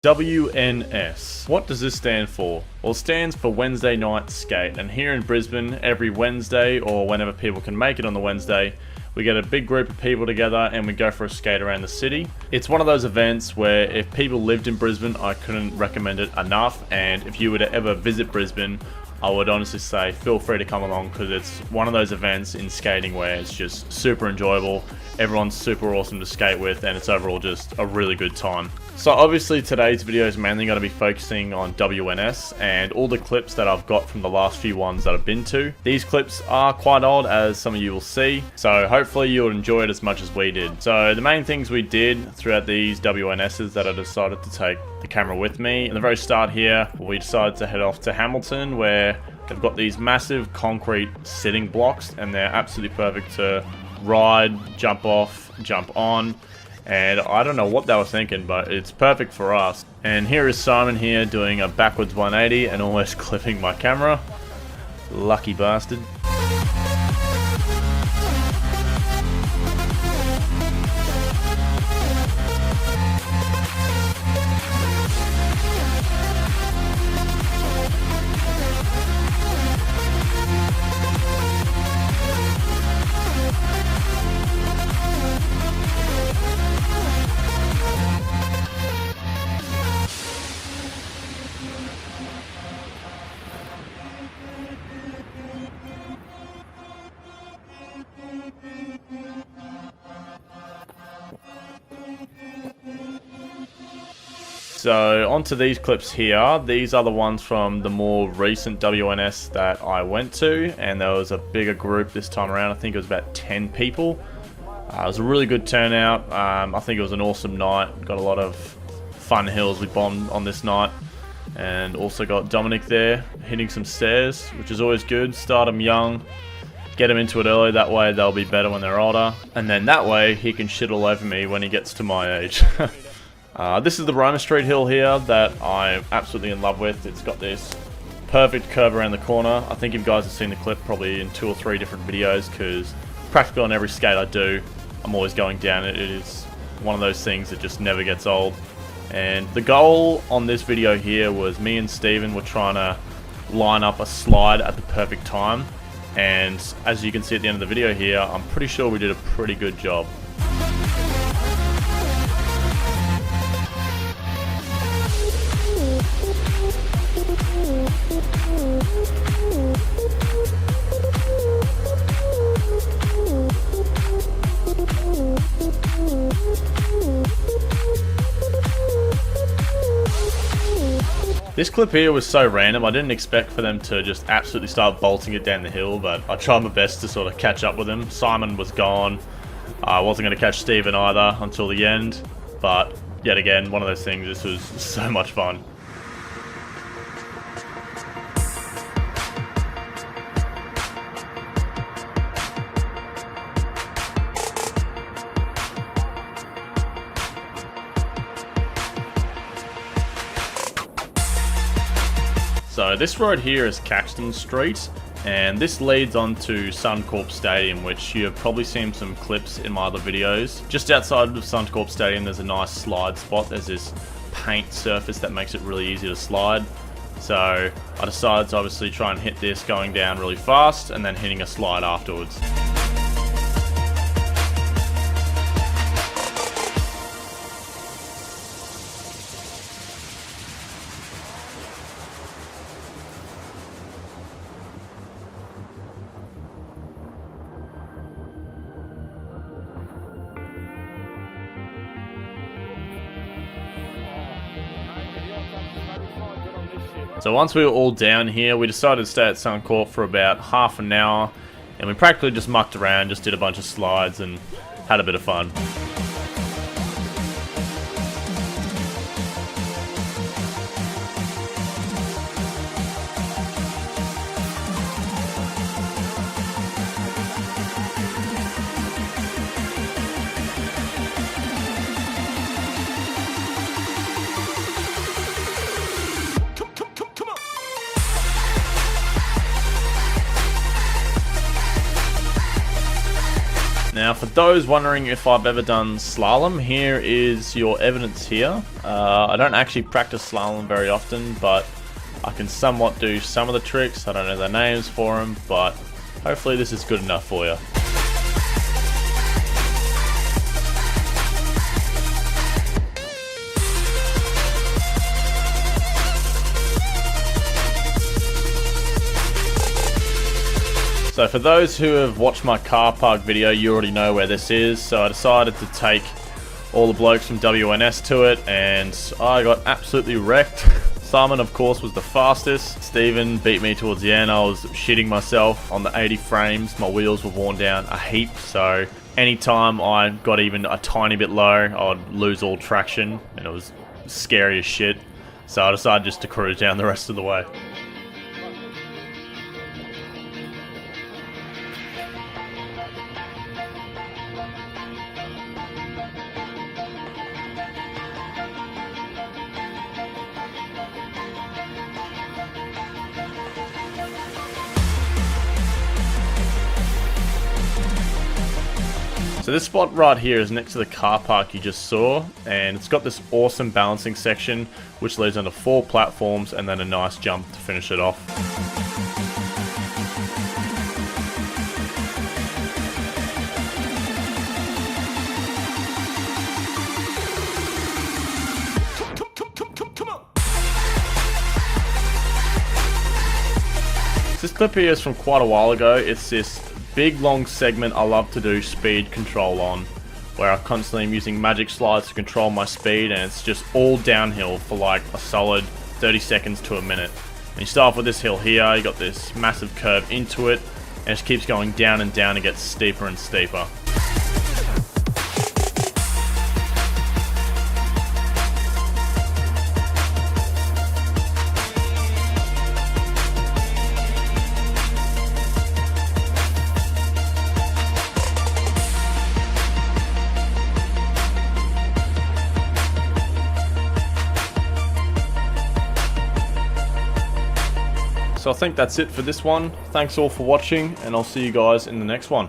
WNS. What does this stand for? Well, it stands for Wednesday Night Skate, and here in Brisbane, every Wednesday, or whenever people can make it on the Wednesday, we get a big group of people together and we go for a skate around the city. It's one of those events where if people lived in Brisbane, I couldn't recommend it enough, and if you were to ever visit Brisbane, I would honestly say feel free to come along, because it's one of those events in skating where it's just super enjoyable, everyone's super awesome to skate with, and it's overall just a really good time. So obviously today's video is mainly going to be focusing on WNS and all the clips that I've got from the last few ones that I've been to. These clips are quite old, as some of you will see, so hopefully you'll enjoy it as much as we did. So the main things we did throughout these WNSs that I decided to take the camera with me. In the very start here, we decided to head off to Hamilton, where they've got these massive concrete sitting blocks and they're absolutely perfect to ride, jump off, jump on. And I don't know what they were thinking, but it's perfect for us. And here is Simon here doing a backwards 180 and almost clipping my camera. Lucky bastard. So onto these clips here. These are the ones from the more recent WNS that I went to, and there was a bigger group this time around. I think it was about 10 people. It was a really good turnout. I think it was an awesome night. Got a lot of fun hills we bombed on this night, and also got Dominic there hitting some stairs, which is always good. Start them young, get them into it early, that way they'll be better when they're older, and then that way he can shit all over me when he gets to my age. This is the Roma Street hill here that I'm absolutely in love with. It's got this perfect curve around the corner. I think you guys have seen the clip probably in 2 or 3 different videos, because practically on every skate I do, I'm always going down it. It is one of those things that just never gets old. And the goal on this video here was me and Steven were trying to line up a slide at the perfect time. And as you can see at the end of the video here, I'm pretty sure we did a pretty good job. This clip here was so random. I didn't expect for them to just absolutely start bolting it down the hill, but I tried my best to sort of catch up with them. Simon was gone. I wasn't going to catch Steven either until the end, but yet again, one of those things. This was so much fun. So this road here is Caxton Street, and this leads on to Suncorp Stadium, which you have probably seen some clips in my other videos. Just outside of Suncorp Stadium there's a nice slide spot. There's this paint surface that makes it really easy to slide. So I decided to obviously try and hit this going down really fast and then hitting a slide afterwards. So once we were all down here, we decided to stay at Suncorp for about half an hour, and we practically just mucked around, just did a bunch of slides and had a bit of fun. Now Now for those wondering if I've ever done slalom, here is your evidence here. I don't actually practice slalom very often, but I can somewhat do some of the tricks. I don't know the names for them, but hopefully this is good enough for you. So for those who have watched my car park video, you already know where this is. So I decided to take all the blokes from WNS to it, and I got absolutely wrecked. Simon, of course, was the fastest. Steven beat me towards the end. I was shitting myself on the 80 frames. My wheels were worn down a heap, so anytime I got even a tiny bit low, I'd lose all traction, and it was scary as shit. So I decided just to cruise down the rest of the way. So this spot right here is next to the car park you just saw, and it's got this awesome balancing section which leads onto 4 platforms and then a nice jump to finish it off. This clip here is from quite a while ago. It's this big long segment I love to do speed control on, where I constantly am using magic slides to control my speed, and it's just all downhill for like a solid 30 seconds to a minute. And you start off with this hill here, you got this massive curve into it, and it just keeps going down and down and gets steeper and steeper. So I think that's it for this one. Thanks all for watching, and I'll see you guys in the next one.